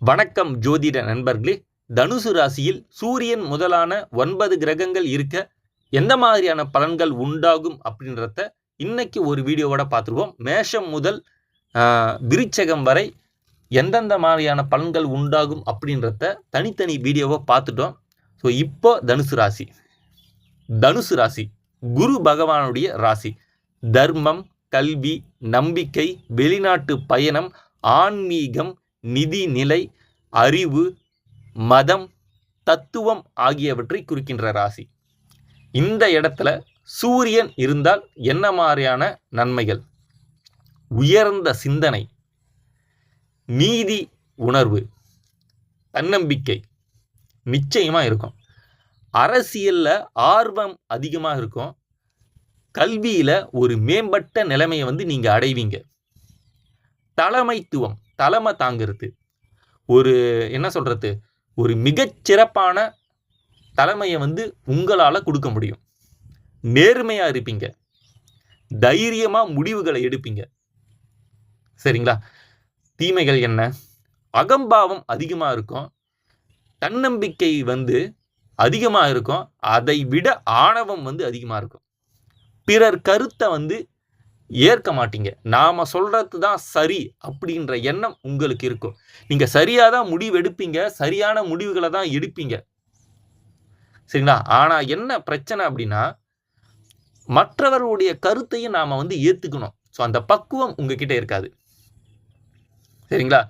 வணக்கம் ஜோதிட நண்பர்களே. தனுசு ராசியில் சூரியன் முதலான 9 கிரகங்கள் இருக்க எந்த மாதிரியான பலன்கள் உண்டாகும் அப்படின்றத இன்னைக்கு ஒரு வீடியோவோட பார்த்துருவோம். மேஷம் முதல் விருச்சகம் வரை எந்தெந்த மாதிரியான பலன்கள் உண்டாகும் அப்படின்றத தனித்தனி வீடியோவை பார்த்துட்டோம். ஸோ இப்போ தனுசு ராசி குரு பகவானுடைய ராசி. தர்மம், கல்வி, நம்பிக்கை, வெளிநாட்டு பயணம், ஆன்மீகம், நிதி நிலை, அறிவு, மதம், தத்துவம் ஆகியவற்றை குறிக்கின்ற ராசி. இந்த இடத்துல சூரியன் இருந்தால் என்ன மாதிரியான நன்மைகள்? உயர்ந்த சிந்தனை, நீதி உணர்வு, தன்னம்பிக்கை நிச்சயமா இருக்கும். அரசியல்ல ஆர்வம் அதிகமாக இருக்கும். கல்வியில ஒரு மேம்பட்ட நிலைமையை நீங்க அடைவீங்க. தலைமைத்துவம், தலைமை தாங்கிறது, ஒரு என்ன சொல்றது, ஒரு மிகச்சிறப்பான தலைமையை உங்களால் கொடுக்க முடியும். நேர்மையாக இருப்பீங்க, தைரியமாக முடிவுகளை எடுப்பீங்க. சரிங்களா? தீமைகள் என்ன? அகம்பாவம் அதிகமாக இருக்கும், தன்னம்பிக்கை அதிகமாக இருக்கும், அதை விட ஆணவம் அதிகமாக இருக்கும். பிறர் கருத்தை ஏற்க மாட்டீங்க. நாம சொல்றது தான் சரி அப்படின்ற எண்ணம் உங்களுக்கு இருக்கும். நீங்க சரியாக தான் முடிவு எடுப்பீங்க, சரியான முடிவுகளை தான் எடுப்பீங்க. சரிங்களா? ஆனா என்ன பிரச்சனை அப்படின்னா, மற்றவர்களுடைய கருத்தையும் நாம ஏத்துக்கணும். ஸோ அந்த பக்குவம் உங்ககிட்ட இருக்காது. சரிங்களா?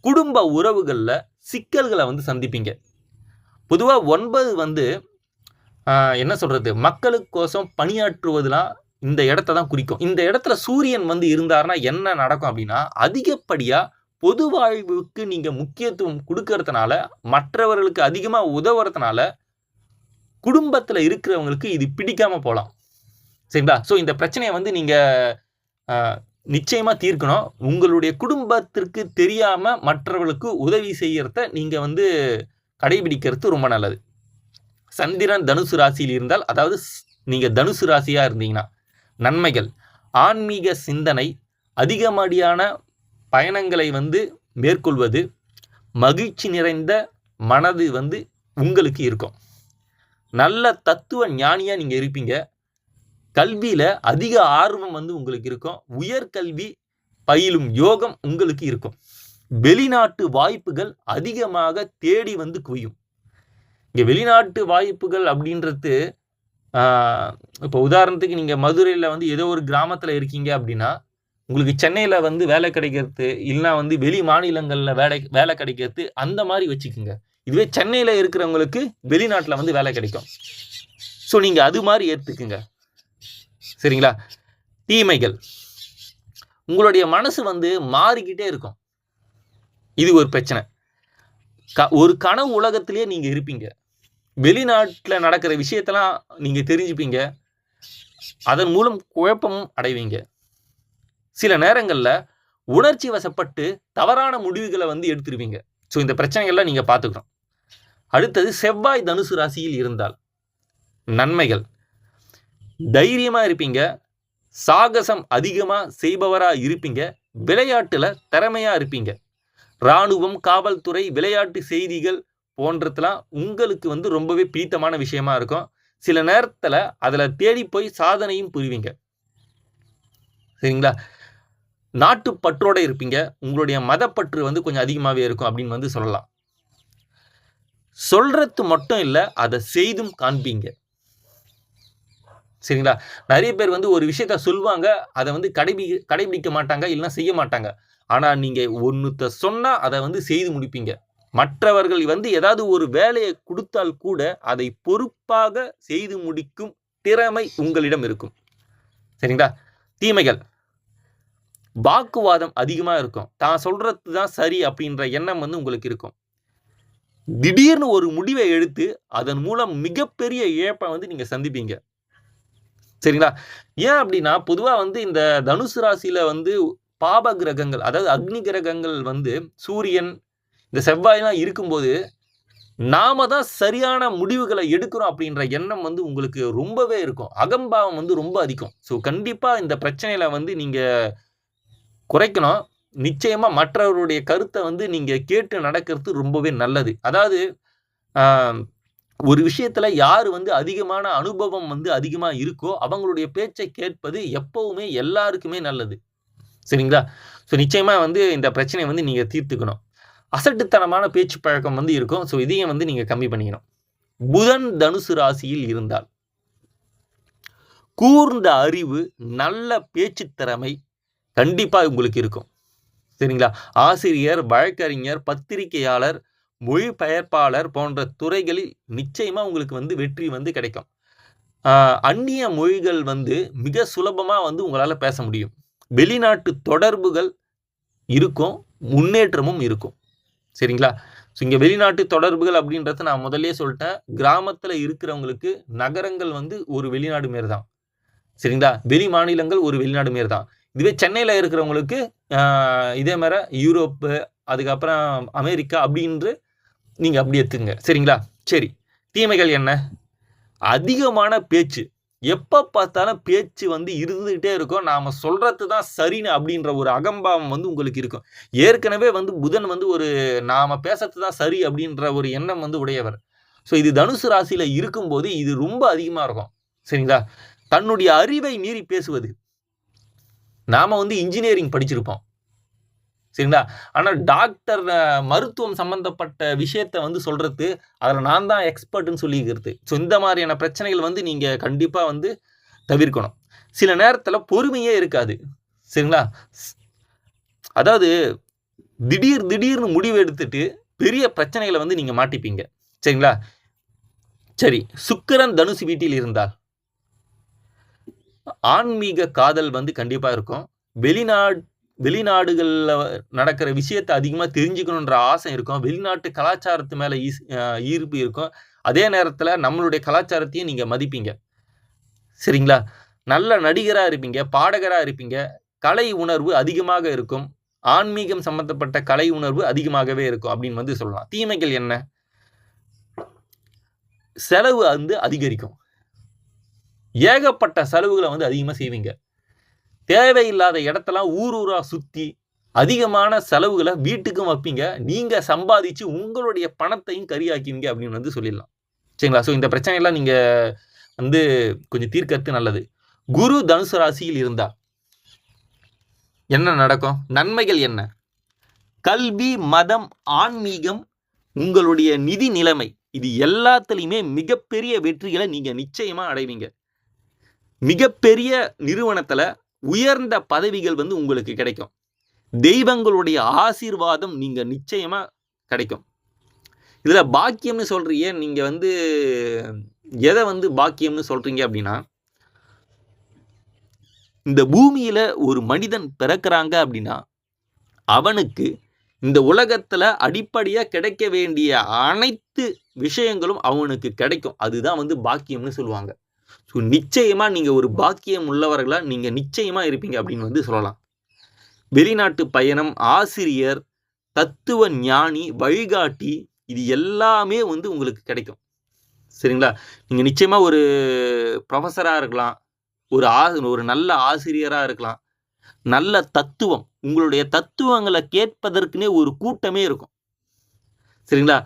குடும்ப உறவுகள்ல சிக்கல்களை சந்திப்பீங்க. பொதுவாக 9 என்ன சொல்றது, மக்களுக்கோசம் பணியாற்றுவதெல்லாம் இந்த இடத்த தான் குறிக்கும். இந்த இடத்துல சூரியன் இருந்தாருன்னா என்ன நடக்கும் அப்படின்னா, அதிகப்படியா பொது வாழ்வுக்கு நீங்க முக்கியத்துவம் கொடுக்கறதுனால, மற்றவர்களுக்கு அதிகமா உதவுறதுனால, குடும்பத்துல இருக்கிறவங்களுக்கு இது பிடிக்காம போகலாம். சரிங்களா? ஸோ இந்த பிரச்சனையை நீங்க நிச்சயமா தீர்க்கணும். உங்களுடைய குடும்பத்திற்கு தெரியாம மற்றவர்களுக்கு உதவி செய்யறத நீங்க கடைபிடிக்கிறது ரொம்ப நல்லது. சந்திரன் தனுசு ராசியில் இருந்தால், அதாவது நீங்க தனுசு ராசியா இருந்தீங்கன்னா, நன்மைகள், ஆன்மீக சிந்தனை, அதிகப்படியான பயணங்களை மேற்கொள்வது, மகிழ்ச்சி நிறைந்த மனது உங்களுக்கு இருக்கும். நல்ல தத்துவ ஞானியா நீங்க இருப்பீங்க. கல்வியில அதிக ஆர்வம் உங்களுக்கு இருக்கும். உயர்கல்வி பயிலும் யோகம் உங்களுக்கு இருக்கும். வெளிநாட்டு வாய்ப்புகள் அதிகமாக தேடி குவியும். இங்க வெளிநாட்டு வாய்ப்புகள் அப்படின்றது, இப்போ உதாரணத்துக்கு நீங்கள் மதுரையில் ஏதோ ஒரு கிராமத்தில் இருக்கீங்க அப்படின்னா, உங்களுக்கு சென்னையில் வேலை கிடைக்கிறது, இல்லைனா வெளி மாநிலங்களில் வேலை கிடைக்கிறது, அந்த மாதிரி வச்சுக்கோங்க. இதுவே சென்னையில் இருக்கிறவங்களுக்கு வெளிநாட்டில் வேலை கிடைக்கும். ஸோ நீங்கள் அது மாதிரி ஏற்றுக்குங்க. சரிங்களா? தீமைகள், உங்களுடைய மனசு மாறிக்கிட்டே இருக்கும். இது ஒரு பிரச்சனை. ஒரு கனவு உலகத்திலேயே நீங்கள் இருப்பீங்க. வெளிநாட்டில் நடக்கிற விஷயத்தெல்லாம் நீங்கள் தெரிஞ்சுப்பீங்க. அதன் மூலம் குழப்பமும் அடைவீங்க. சில நேரங்களில் உணர்ச்சி வசப்பட்டு தவறான முடிவுகளை எடுத்துருவீங்க. ஸோ இந்த பிரச்சனைகள்லாம் நீங்கள் பார்த்துக்கணும். அடுத்தது, செவ்வாய் தனுசு ராசியில் இருந்தால் நன்மைகள், தைரியமாக இருப்பீங்க, சாகசம் அதிகமாக செய்பவராக இருப்பீங்க, விளையாட்டில் திறமையாக இருப்பீங்க. இராணுவம், காவல்துறை, விளையாட்டு செய்திகள் போன்றதுலாம் உங்களுக்கு ரொம்பவே பிடித்தமான விஷயமா இருக்கும். சில நேரத்தில் அதில் தேடி போய் சாதனையும் புரிவீங்க. சரிங்களா? நாட்டுப்பற்றோடு இருப்பீங்க. உங்களுடைய மதப்பற்று கொஞ்சம் அதிகமாகவே இருக்கும் அப்படின்னு சொல்லலாம். சொல்றது மட்டும் இல்லை, அதை செய்தும் காண்பீங்க. சரிங்களா? நிறைய பேர் ஒரு விஷயத்த சொல்லுவாங்க, அதை கடைபிடிக்க மாட்டாங்க, இல்லைன்னா செய்ய மாட்டாங்க. ஆனால் நீங்கள் ஒன்றுத்த சொன்னால் அதை செய்து முடிப்பீங்க. மற்றவர்கள் ஏதாவது ஒரு வேலையை கொடுத்தால் கூட அதை பொறுப்பாக செய்து முடிக்கும் திறமை உங்களிடம் இருக்கும். சரிங்களா? தீமைகள், வாக்குவாதம் அதிகமாக இருக்கும். தான் சொல்றது தான் சரி அப்படின்ற எண்ணம் உங்களுக்கு இருக்கும். திடீர்னு ஒரு முடிவை எடுத்து அதன் மூலம் மிகப்பெரிய இழப்பை நீங்கள் சந்திப்பீங்க. சரிங்களா? ஏன் அப்படின்னா, பொதுவாக இந்த தனுசு ராசியில் பாப கிரகங்கள், அதாவது அக்னி கிரகங்கள் சூரியன், இந்த செவ்வாயெல்லாம் இருக்கும்போது நாம தான் சரியான முடிவுகளை எடுக்கிறோம் அப்படின்ற எண்ணம் உங்களுக்கு ரொம்பவே இருக்கும். அகம்பாவம் ரொம்ப அதிகம். ஸோ கண்டிப்பாக இந்த பிரச்சனையில் நீங்கள் குறைக்கணும். நிச்சயமா மற்றவருடைய கருத்தை வந்து நீங்க கேட்டு நடக்கிறது ரொம்பவே நல்லது. அதாவது ஆ ஒரு விஷயத்துல யாரு வந்து அதிகமான அனுபவம் வந்து அதிகமா இருக்கோ, அவங்களுடைய பேச்சை கேட்பது எப்பவுமே எல்லாருக்குமே நல்லது. சரிங்களா? ஸோ நிச்சயமா வந்து இந்த பிரச்சனைய வந்து நீங்க தீர்த்துக்கணும். அசட்டுத்தனமான பேச்சு பழக்கம் வந்து இருக்கும். ஸோ இதையும் வந்து நீங்க கம்மி பண்ணிக்கணும். புதன் தனுசு ராசியில் இருந்தால், கூர்ந்த அறிவு, நல்ல பேச்சு திறமை கண்டிப்பா உங்களுக்கு இருக்கும். சரிங்களா? ஆசிரியர், வழக்கறிஞர், பத்திரிகையாளர், மொழிபெயர்ப்பாளர் போன்ற துறைகளில் நிச்சயமா உங்களுக்கு வந்து வெற்றி வந்து கிடைக்கும். ஆ அந்நிய மொழிகள் வந்து மிக சுலபமா வந்து உங்களால பேச முடியும். வெளிநாட்டு தொடர்புகள் இருக்கும். முன்னேற்றமும் இருக்கும். சரிங்களா? ஸோ இங்க வெளிநாட்டு தொடர்புகள் அப்படின்றத நான் முதல்லயே சொல்ட்டேன். கிராமத்துல இருக்கிறவங்களுக்கு நகரங்கள் வந்து ஒரு வெளிநாடு மாரி தான். சரிங்களா? வெளி மாநிலங்கள் ஒரு வெளிநாடு மாரி தான். இதுவே சென்னையில இருக்கிறவங்களுக்கு ஆ இதே மார யூரோப்பு, அதுக்கப்புறம் அமெரிக்கா அப்படின்று நீங்க அப்படி எடுத்துக்கங்க. சரிங்களா? சரி. தீமைகள் என்ன? அதிகமான பேச்சு. எப்ப பார்த்தாலும் பேச்சு வந்து இருந்துகிட்டே இருக்கும். நாம சொல்றது தான் சரின்னு அப்படின்ற ஒரு அகம்பாவம் வந்து உங்களுக்கு இருக்கும். ஏற்கனவே வந்து புதன் வந்து ஒரு நாம பேசறது தான் சரி அப்படின்ற ஒரு எண்ணம் வந்து உடையவர். ஸோ இது தனுசு ராசியில இருக்கும்போது இது ரொம்ப அதிகமா இருக்கும். சரிங்களா? தன்னுடைய அறிவை மீறி பேசுவது. நாம வந்து இன்ஜினியரிங் படிச்சிருப்போம். சரிங்களா? ஆனா டாக்டர் மருத்துவம் சம்பந்தப்பட்ட விஷயத்த வந்து சொல்றது, அதுல நான் தான் எக்ஸ்பர்ட்ன்னு சொல்லிக்கிறது. ஸோ இந்த மாரியான பிரச்சனைகள் வந்து நீங்க கண்டிப்பா வந்து தவிர்க்கணும். சில நேரத்துல பொறுமையே இருக்காது. சரிங்களா? அதாவது திடீர்னு முடிவு எடுத்துட்டு பெரிய பிரச்சனைகள வந்து நீங்க மாட்டிப்பீங்க. சரிங்களா? சரி. சுக்கிரன் தனுசு வீட்டில் இருந்தால், ஆன்மீக காதல் வந்து கண்டிப்பா இருக்கும். வெளிநாடுகள்ல நடக்கிற விஷயத்த அதிகமா தெரிஞ்சுக்கணுன்ற ஆசை இருக்கும். வெளிநாட்டு கலாச்சாரத்து மேல ஈர்ப்பு இருக்கும். அதே நேரத்துல நம்மளுடைய கலாச்சாரத்தையும் நீங்க மதிப்பீங்க. சரிங்களா? நல்ல நடிகரா இருப்பீங்க, பாடகரா இருப்பீங்க. கலை உணர்வு அதிகமாக இருக்கும். ஆன்மீகம் சம்பந்தப்பட்ட கலை உணர்வு அதிகமாகவே இருக்கும் அப்படின்னு வந்து சொல்லலாம். தீமைகள் என்ன? செலவு வந்து அதிகரிக்கும். ஏகப்பட்ட செலவுகள வந்து அதிகமா செய்வீங்க. தேவையில்லாத இடத்தெல்லாம் ஊரா சுத்தி, அதிகமான செலவுகள வீட்டுக்கும் வைப்பீங்க. நீங்க சம்பாதிச்சு உங்களுடைய பணத்தையும் கரியாக்குவீங்க அப்படின்னு வந்து சொல்லிடலாம். சரிங்களா? ஸோ இந்த பிரச்சனையெல்லாம் நீங்க வந்து கொஞ்சம் தீர்க்கறது நல்லது. குரு தனுசு ராசியில் இருந்தா என்ன நடக்கும்? நன்மைகள் என்ன? கல்வி, மதம், ஆன்மீகம், உங்களுடைய நிதி நிலைமை இது எல்லாத்துலயுமே மிகப்பெரிய வெற்றிகள நீங்க நிச்சயமா அடைவீங்க. மிகப்பெரிய நிறுவனத்துல உயர்ந்த பதவிகள் வந்து உங்களுக்கு கிடைக்கும். தெய்வங்களுடைய ஆசீர்வாதம் நீங்க நிச்சயமா கிடைக்கும். இதுல பாக்கியம்னு சொல்றீங்க. நீங்க வந்து எத வந்து பாக்கியம்னு சொல்றீங்க அப்படின்னா, இந்த பூமியில ஒரு மனிதன் பிறக்குறாங்க அப்படின்னா, அவனுக்கு இந்த உலகத்துல அடிப்படையா கிடைக்க வேண்டிய அனைத்து விஷயங்களும் அவனுக்கு கிடைக்கும். அதுதான் வந்து பாக்கியம்னு சொல்லுவாங்க. ஸோ நிச்சயமா நீங்க ஒரு பாக்கியம் உள்ளவர்களா நீங்க நிச்சயமா இருப்பீங்க அப்படின்னு வந்து சொல்லலாம். வெளிநாட்டு பயணம், ஆசிரியர், தத்துவ ஞானி, வழிகாட்டி இது எல்லாமே வந்து உங்களுக்கு கிடைக்கும். சரிங்களா? நீங்க நிச்சயமா ஒரு புரொஃபஸரா இருக்கலாம். ஒரு நல்ல ஆசிரியரா இருக்கலாம். நல்ல தத்துவம். உங்களுடைய தத்துவங்கள கேட்பதற்குன்னே ஒரு கூட்டமே இருக்கும். சரிங்களா?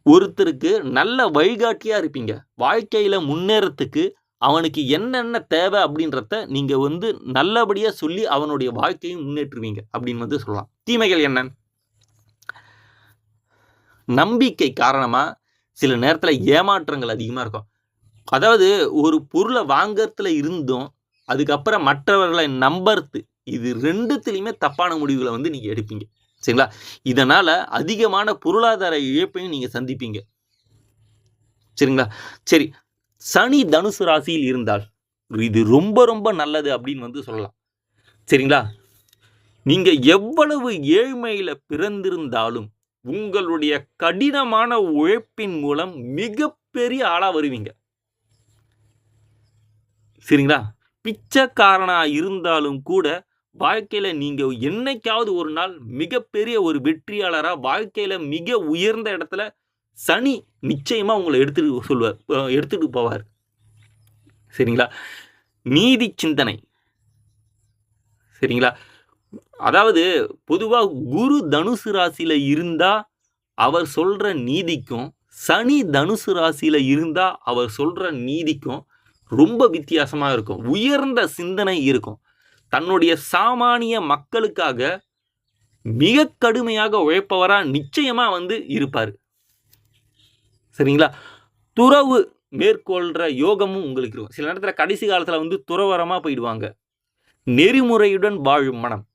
ஒருத்தருக்கு நல்ல வழிகாட்டியா இருப்பீங்க. வாழ்க்கையில முன்னேறத்துக்கு அவனுக்கு என்னென்ன தேவை அப்படின்றத நீங்க வந்து நல்லபடியா சொல்லி அவனுடைய வாழ்க்கையை முன்னேற்றுவீங்க அப்படின்னு வந்து சொல்லலாம். தீமைகள் என்ன? நம்பிக்கை காரணமா சில நேரத்துல ஏமாற்றங்கள் அதிகமா இருக்கும். அதாவது ஒரு பொருள வாங்கறதுல இருந்தும், அதுக்கப்புறம் மற்றவர்களை நம்புறது இது 2த்துலயுமே தப்பான முடிவுகள வந்து நீங்க எடுப்பீங்க. சரிங்களா? இதனால அதிகமான பொருளாதார இழப்பையும் நீங்க சந்திப்பீங்க. சரிங்களா? சரி. சனி தனுசு ராசியில் இருந்தால், இது ரொம்ப நல்லது அப்படின்னு வந்து சொல்லலாம். சரிங்களா? நீங்க எவ்வளவு ஏழ்மையில பிறந்திருந்தாலும், உங்களுடைய கடினமான உழைப்பின் மூலம் மிகப்பெரிய ஆளா வருவீங்க. சரிங்களா? பிச்சைக்காரனா இருந்தாலும் கூட, வாழ்க்கையில நீங்க என்னைக்காவது ஒரு நாள் மிகப்பெரிய ஒரு வெற்றியாளரா, வாழ்க்கையில மிக உயர்ந்த இடத்துல சனி நிச்சயமா உங்கள எடுத்துட்டு போவார். சரிங்களா? நீதி சிந்தனை. சரிங்களா? அதாவது பொதுவாக குரு தனுசு ராசியில் இருந்தால் அவர் சொல்கிற நீதிக்கும், சனி தனுசு ராசியில் இருந்தால் அவர் சொல்கிற நீதிக்கும் ரொம்ப வித்தியாசமாக இருக்கும். உயர்ந்த சிந்தனை இருக்கும். தன்னுடைய சாமானிய மக்களுக்காக மிக கடுமையாக உழைப்பவராக நிச்சயமாக இருப்பார். சரிங்களா? துறவு மேற்கொள்கிற யோகமும் உங்களுக்கு இருக்கும். சில நேரத்தில் கடைசி காலத்தில் துறவரமாக போயிடுவாங்க. நெறிமுறையுடன் வாழும் மனம்.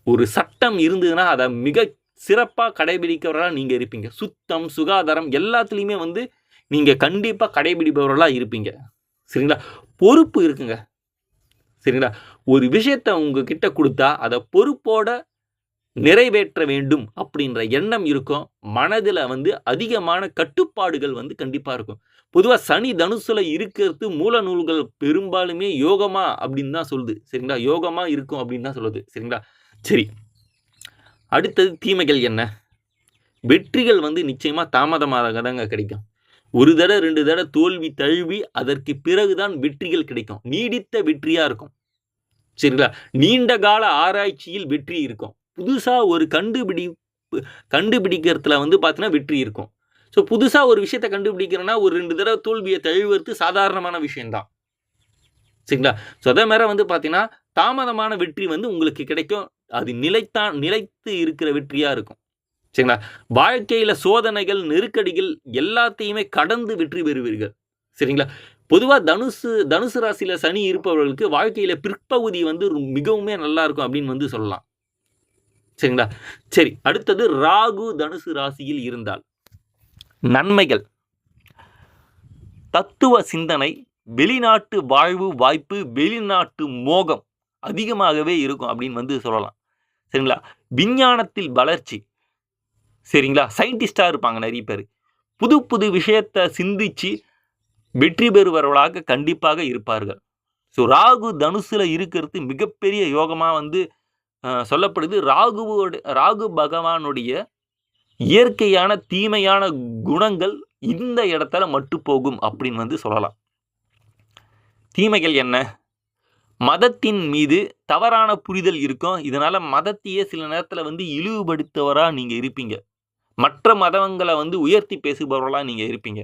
ஒரு சட்டம் இருந்ததுன்னா அதை மிக சிறப்பாக கடைபிடிக்கிறவர்களாக நீங்கள் இருப்பீங்க. சுத்தம், சுகாதாரம் எல்லாத்துலேயுமே நீங்கள் கண்டிப்பாக கடைபிடிப்பவர்களாக இருப்பீங்க. சரிங்களா? பொறுப்பு இருக்குங்க. சரிங்களா? ஒரு விஷயத்தை உங்ககிட்ட கொடுத்தா அதை பொறுப்போட நிறைவேற்ற வேண்டும் அப்படின்ற எண்ணம் இருக்கும். மனதில் அதிகமான கட்டுப்பாடுகள் கண்டிப்பாக இருக்கும். பொதுவாக சனி தனுசுல இருக்கிறது மூல நூல்கள் பெரும்பாலுமே யோகமா அப்படின்னு தான் சொல்லுது. சரிங்களா? யோகமா இருக்கும் அப்படின்னு தான் சொல்லுது. சரிங்களா? சரி, அடுத்தது தீமைகள் என்ன? வெற்றிகள் நிச்சயமாக தாமதமாக தாங்க கிடைக்கும். ஒரு தடவை 2 தடவை தோல்வி தழுவி அதற்கு பிறகுதான் வெற்றிகள் கிடைக்கும். நீடித்த வெற்றியாக இருக்கும். சரிங்களா? நீண்ட கால ஆராய்ச்சியில் வெற்றி இருக்கும். புதுசாக ஒரு கண்டுபிடிக்கிறதுல பார்த்தீங்கன்னா வெற்றி இருக்கும். ஸோ புதுசாக ஒரு விஷயத்தை கண்டுபிடிக்கிறேன்னா ஒரு 2 தடவை தோல்வியை தழுவுறது சாதாரணமான விஷயம்தான். சரிங்களா? ஸோ அதே மாதிரி பார்த்தீங்கன்னா தாமதமான வெற்றி உங்களுக்கு கிடைக்கும். அது நிலைத்து இருக்கிற வெற்றியாக இருக்கும். சரிங்களா? வாழ்க்கையில் சோதனைகள், நெருக்கடிகள் எல்லாத்தையுமே கடந்து வெற்றி பெறுவீர்கள். சரிங்களா? பொதுவாக தனுசு ராசியில் சனி இருப்பவர்களுக்கு வாழ்க்கையில் பிற்பகுதி மிகவுமே நல்லா இருக்கும் அப்படின்னு சொல்லலாம். சரிங்களா? சரி, அடுத்தது ராகு தனுசு ராசியில் இருந்தால் நன்மைகள். தத்துவ சிந்தனை, வெளிநாட்டு வாழ்வு வாய்ப்பு, வெளிநாட்டு மோகம் அதிகமாகவே இருக்கும் அப்படின்னு சொல்லலாம். சரிங்களா? விஞ்ஞானத்தில் வளர்ச்சி. சரிங்களா? சயின்டிஸ்டாக இருப்பாங்க நிறைய பேர். புது புது விஷயத்தை சிந்திச்சு வெற்றி பெறுபவர்களாக கண்டிப்பாக இருப்பார்கள். ஸோ ராகு தனுசுல இருக்கிறது மிகப்பெரிய யோகமாக சொல்லப்படுது. ராகு பகவானுடைய இயற்கையான தீமையான குணங்கள் இந்த இடத்துல மட்டு போகும் அப்படின்னு சொல்லலாம். தீமைகள் என்ன? மதத்தின் மீது தவறான புரிதல் இருக்கும். இதனால மதத்தையே சில நேரத்தில் இழிவுபடுத்தவராக நீங்கள் இருப்பீங்க. மற்ற மதங்களை உயர்த்தி பேசுபவர்களாக நீங்கள் இருப்பீங்க.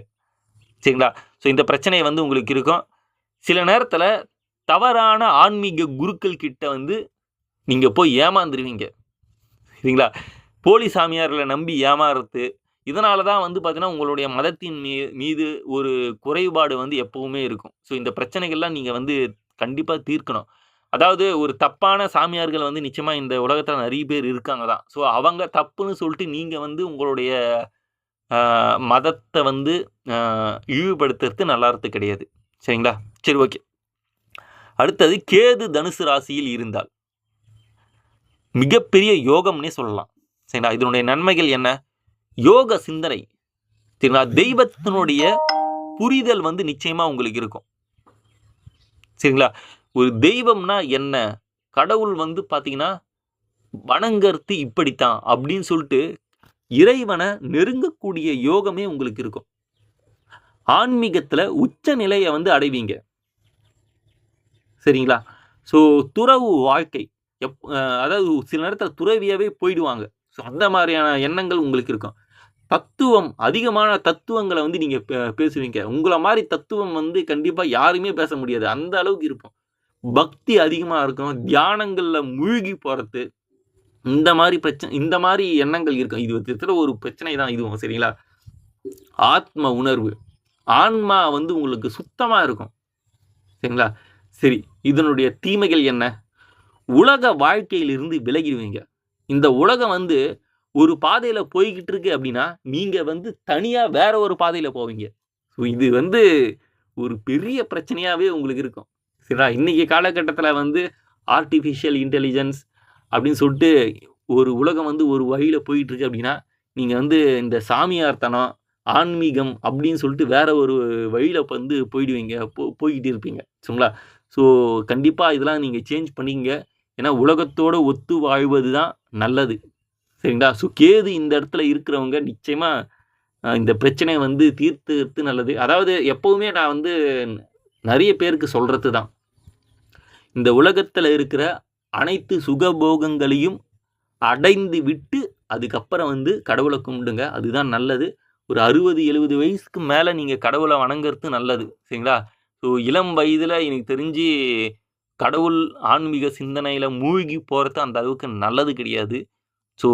சரிங்களா? ஸோ இந்த பிரச்சனை உங்களுக்கு இருக்கும். சில நேரத்தில் தவறான ஆன்மீக குருக்கள் கிட்ட நீங்கள் போய் ஏமாந்துருவீங்க. சரிங்களா? போலி சாமியார்களை நம்பி ஏமாறுறது. இதனால தான் பார்த்தீங்கன்னா உங்களுடைய மதத்தின் மீது ஒரு குறைபாடு எப்பவுமே இருக்கும். ஸோ இந்த பிரச்சனைகள்லாம் நீங்கள் கண்டிப்பாக தீர்க்கணும். அதாவது ஒரு தப்பான சாமியார்கள் நிச்சயமாக இந்த உலகத்தில் நிறைய பேர் இருக்காங்க தான். ஸோ அவங்க தப்புன்னு சொல்லிட்டு நீங்கள் உங்களுடைய மதத்தை இழிவுபடுத்துறது நல்லாறது கிடையாது. சரிங்களா? சரி, ஓகே. அடுத்தது கேது தனுசு ராசியில் இருந்தால் மிகப்பெரிய யோகம்னே சொல்லலாம். சரிங்களா? இதனுடைய நன்மைகள் என்ன? யோக சிந்தனை. சரிங்களா? தெய்வத்தினுடைய புரிதல் நிச்சயமா உங்களுக்கு இருக்கும். சரிங்களா? ஒரு தெய்வம்னா என்ன, கடவுள் பார்த்தீங்கன்னா வணங்கறது இப்படித்தான் அப்படின்னு சொல்லிட்டு இறைவனை நெருங்கக்கூடிய யோகமே உங்களுக்கு இருக்கும். ஆன்மீகத்தில் உச்ச நிலையை அடைவீங்க. சரிங்களா? ஸோ துறவு வாழ்க்கை அதாவது சில நேரத்தில் துறவியாவே போயிடுவாங்க. ஸோ அந்த மாதிரியான எண்ணங்கள் உங்களுக்கு இருக்கும். தத்துவம், அதிகமான தத்துவங்களை நீங்கள் பேசுவீங்க. உங்களை மாதிரி தத்துவம் கண்டிப்பாக யாருமே பேச முடியாது. அந்த அளவுக்கு இருக்கும். பக்தி அதிகமாக இருக்கும். தியானங்களில் மூழ்கி போகிறது. இந்த மாதிரி எண்ணங்கள் இருக்கும். இது விதத்தில் ஒரு பிரச்சனை தான் இதுவும். சரிங்களா? ஆத்ம உணர்வு, ஆன்மா உங்களுக்கு சுத்தமாக இருக்கும். சரிங்களா? சரி, இதனுடைய தீமைகள் என்ன? உலக வாழ்க்கையிலிருந்து விலகிடுவீங்க. இந்த உலகம் ஒரு பாதையில் போய்கிட்டு இருக்கு அப்படின்னா நீங்கள் தனியாக வேற ஒரு பாதையில் போவீங்க. ஸோ இது ஒரு பெரிய பிரச்சனையாகவே உங்களுக்கு இருக்கும். சரிங்களா? இன்றைக்கி காலகட்டத்தில் ஆர்டிஃபிஷியல் இன்டெலிஜென்ஸ் அப்படின்னு சொல்லிட்டு ஒரு உலகம் ஒரு வழியில் போயிட்டுருக்கு அப்படின்னா நீங்கள் இந்த சாமியார்த்தனம், ஆன்மீகம் அப்படின்னு சொல்லிட்டு வேற ஒரு வழியில் போயிடுவீங்க, போய்கிட்டு இருப்பீங்க. சரிங்களா? ஸோ கண்டிப்பாக இதெல்லாம் நீங்கள் சேஞ்ச் பண்ணிங்க. ஏன்னா உலகத்தோடு ஒத்து வாழ்வது தான் நல்லது. சரிங்களா? ஸோ கேது இந்த இடத்துல இருக்கிறவங்க நிச்சயமாக இந்த பிரச்சனையை தீர்த்துறது நல்லது. அதாவது எப்போவுமே நான் நிறைய பேருக்கு சொல்கிறது தான், இந்த உலகத்தில் இருக்கிற அனைத்து சுகபோகங்களையும் அடைந்து விட்டு அதுக்கப்புறம் வந்து கடவுளை கும்பிடுங்க. அதுதான் நல்லது. ஒரு 60-70 வயசுக்கு மேலே நீங்கள் கடவுளை வணங்குறது நல்லது. சரிங்களா? ஸோ இளம் வயதில் எனக்கு தெரிஞ்சு கடவுள் ஆன்மீக சிந்தனையில் மூழ்கி போகிறது அந்த அளவுக்கு நல்லது கிடையாது. ஸோ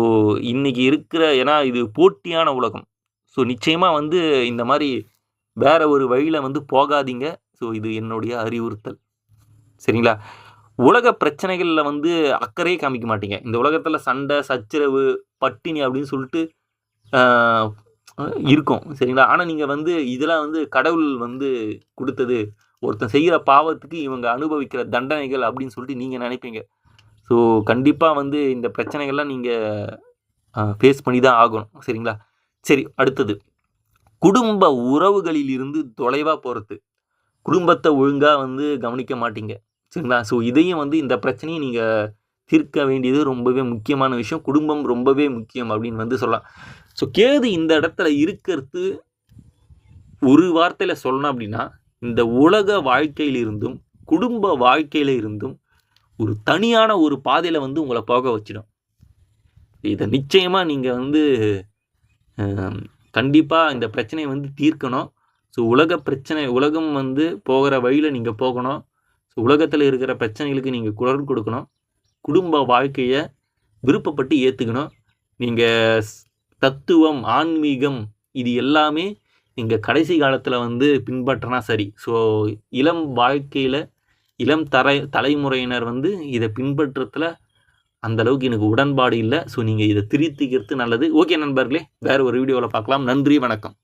இன்னைக்கு இருக்கிற ஏன்னா இது போட்டியான உலகம். ஸோ நிச்சயமாக வந்து இந்த மாதிரி வேற ஒரு வழியில் வந்து போகாதீங்க. ஸோ இது என்னுடைய அறிவுறுத்தல். சரிங்களா? உலக பிரச்சனைகளில் வந்து அக்கறையே காமிக்க மாட்டீங்க. இந்த உலகத்தில் சண்டை, சச்சரவு, பட்டினி அப்படின்னு சொல்லிட்டு இருக்கும். சரிங்களா? ஆனால் நீங்கள் வந்து இதெல்லாம் வந்து கடவுள் வந்து கொடுத்தது. ஒருத்தன் செய்கிற பாவத்துக்கு இவங்க அனுபவிக்கிற தண்டனைகள் அப்படின்னு சொல்லிட்டு நீங்கள் நினைப்பீங்க. ஸோ கண்டிப்பாக வந்து இந்த பிரச்சனைகள்லாம் நீங்கள் ஃபேஸ் பண்ணி தான் ஆகணும். சரிங்களா? சரி, அடுத்தது குடும்ப உறவுகளில் இருந்து தொலைவாக போகிறது. குடும்பத்தை ஒழுங்காக வந்து கவனிக்க மாட்டீங்க. சரிங்களா? ஸோ இதையும் வந்து இந்த பிரச்சனையை நீங்கள் தீர்க்க வேண்டியது ரொம்பவே முக்கியமான விஷயம். குடும்பம் ரொம்பவே முக்கியம் அப்படின்னு வந்து சொல்லலாம். ஸோ கேது இந்த இடத்துல இருக்கிறது ஒரு வார்த்தையில் சொல்லணும் அப்படின்னா, இந்த உலக வாழ்க்கையிலிருந்தும் குடும்ப வாழ்க்கையில இருந்தும் ஒரு தனியான ஒரு பாதையில் வந்து உங்களை போக வச்சிடும். இதை நிச்சயமாக நீங்கள் வந்து கண்டிப்பாக இந்த பிரச்சனையை வந்து தீர்க்கணும். ஸோ உலகம் வந்து போகிற வழியில் நீங்கள் போகணும். ஸோ உலகத்தில் இருக்கிற பிரச்சனைகளுக்கு நீங்கள் குரல் கொடுக்கணும். குடும்ப வாழ்க்கையை விருப்பப்பட்டு ஏற்றுக்கணும். நீங்கள் தத்துவம், ஆன்மீகம் இது எல்லாமே நீங்கள் கடைசி காலத்தில் வந்து பின்பற்றினா சரி. ஸோ இளம் வாழ்க்கையில் இளம் தலைமுறையினர் வந்து இதை பின்பற்றத்தில் அந்த அளவுக்கு எனக்கு உடன்பாடு இல்லை. ஸோ நீங்கள் இதை திருத்திக்கிறது நல்லது. ஓகே நண்பர்களே, வேறு ஒரு வீடியோவில் பார்க்கலாம். நன்றி, வணக்கம்.